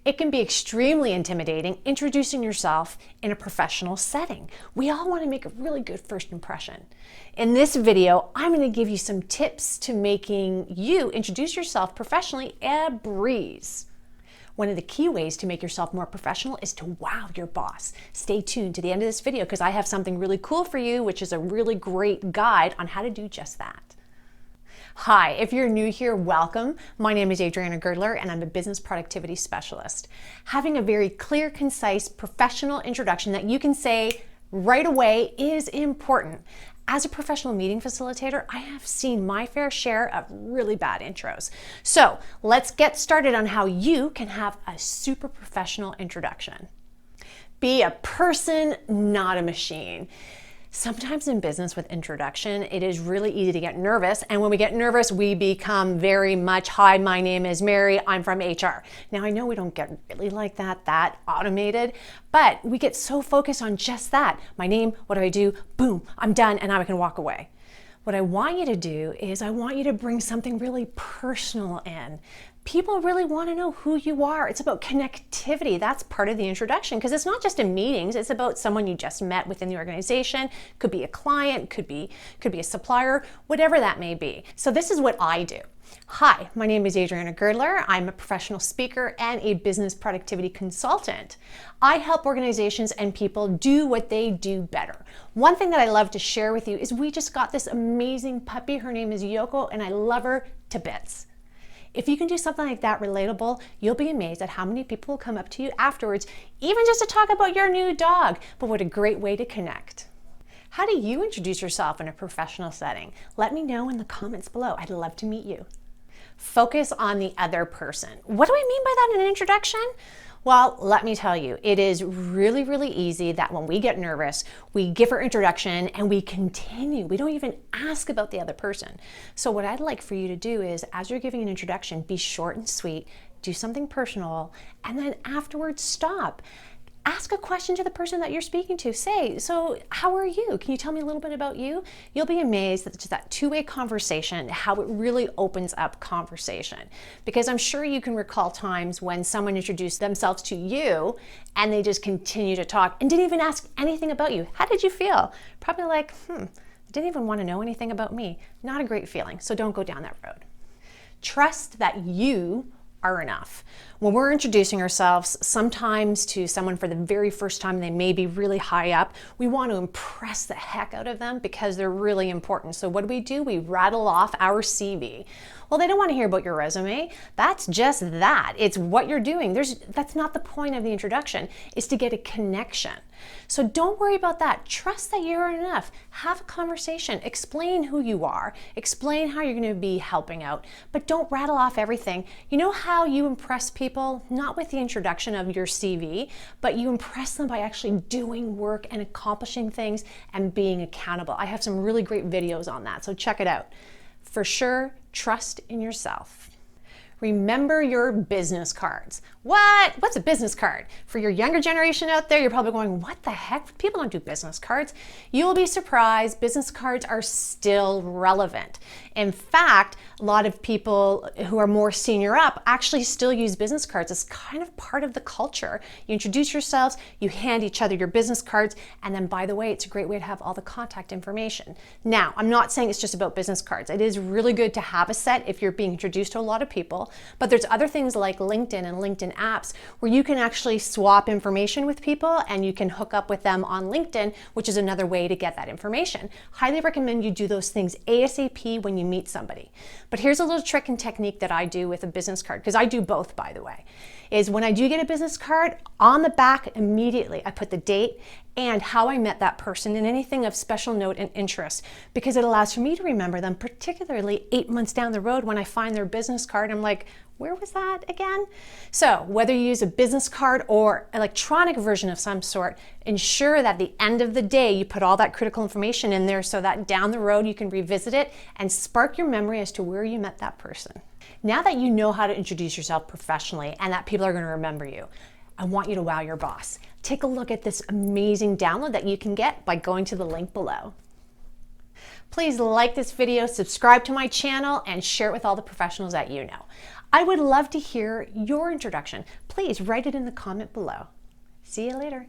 It can be extremely intimidating introducing yourself in a professional setting. We all want to make a really good first impression. In this video, I'm going to give you some tips to making you introduce yourself professionally a breeze. One of the key ways to make yourself more professional is to wow your boss. Stay tuned to the end of this video because I have something really cool for you, which is a really great guide on how to do just that. Hi, if you're new here, welcome. My name is Adriana Girdler and I'm a business productivity specialist. Having a very clear, concise, professional introduction that you can say right away is important. As a professional meeting facilitator, I have seen my fair share of really bad intros. So let's get started on how you can have a super professional introduction. Be a person, not a machine. Sometimes in business with introduction, it is really easy to get nervous. And when we get nervous, we become very much, hi, my name is Mary, I'm from HR. Now, I know we don't get really like that automated, but we get so focused on just that. My name, what do I do? Boom, I'm done, and now I can walk away. What I want you to do is I want you to bring something really personal in. People really want to know who you are. It's about connectivity. That's part of the introduction because it's not just in meetings. It's about someone you just met within the organization. Could be a client, could be a supplier, whatever that may be. So this is what I do. Hi, my name is Adriana Girdler. I'm a professional speaker and a business productivity consultant. I help organizations and people do what they do better. One thing that I love to share with you is we just got this amazing puppy. Her name is Yoko and I love her to bits. If you can do something like that relatable, you'll be amazed at how many people will come up to you afterwards, even just to talk about your new dog. But what a great way to connect. How do you introduce yourself in a professional setting? Let me know in the comments below. I'd love to meet you. Focus on the other person. What do I mean by that in an introduction? Well, let me tell you, it is really, really easy that when we get nervous, we give our introduction and we continue. We don't even ask about the other person. So what I'd like for you to do is, as you're giving an introduction, be short and sweet, do something personal, and then afterwards stop. Ask a question to the person that you're speaking to. Say, so how are you? Can you tell me a little bit about you? You'll be amazed at just that two-way conversation, how it really opens up conversation. Because I'm sure you can recall times when someone introduced themselves to you and they just continue to talk and didn't even ask anything about you. How did you feel? Probably like, didn't even want to know anything about me. Not a great feeling, so don't go down that road. Trust that you are enough. When we're introducing ourselves, sometimes to someone for the very first time, they may be really high up, we want to impress the heck out of them because they're really important. So what do? We rattle off our CV. Well, they don't want to hear about your resume. That's just that. It's what you're doing. That's not the point of the introduction. It's to get a connection. So don't worry about that. Trust that you're enough. Have a conversation. Explain who you are. Explain how you're going to be helping out. But don't rattle off everything. You know how you impress people? Not with the introduction of your CV, but you impress them by actually doing work and accomplishing things and being accountable. I have some really great videos on that, so check it out. For sure, trust in yourself. Remember your business cards. What? What's a business card? For your younger generation out there, you're probably going, what the heck? People don't do business cards. You'll be surprised, business cards are still relevant. In fact, a lot of people who are more senior up actually still use business cards. It's kind of part of the culture. You introduce yourselves, you hand each other your business cards, and then by the way, it's a great way to have all the contact information. Now, I'm not saying it's just about business cards. It is really good to have a set if you're being introduced to a lot of people, but there's other things like LinkedIn and LinkedIn apps where you can actually swap information with people and you can hook up with them on LinkedIn, which is another way to get that information. Highly recommend you do those things ASAP when you meet somebody. But here's a little trick and technique that I do with a business card, because I do both, by the way, is when I do get a business card, on the back immediately I put the date and how I met that person and anything of special note and interest, because it allows for me to remember them, particularly 8 months down the road when I find their business card. I'm like, where was that again? So whether you use a business card or electronic version of some sort, ensure that at the end of the day you put all that critical information in there so that down the road you can revisit it and spark your memory as to where you met that person. Now that you know how to introduce yourself professionally and that people are going to remember you, I want you to wow your boss. Take a look at this amazing download that you can get by going to the link below. Please like this video, subscribe to my channel, and share it with all the professionals that you know. I would love to hear your introduction. Please write it in the comment below. See you later.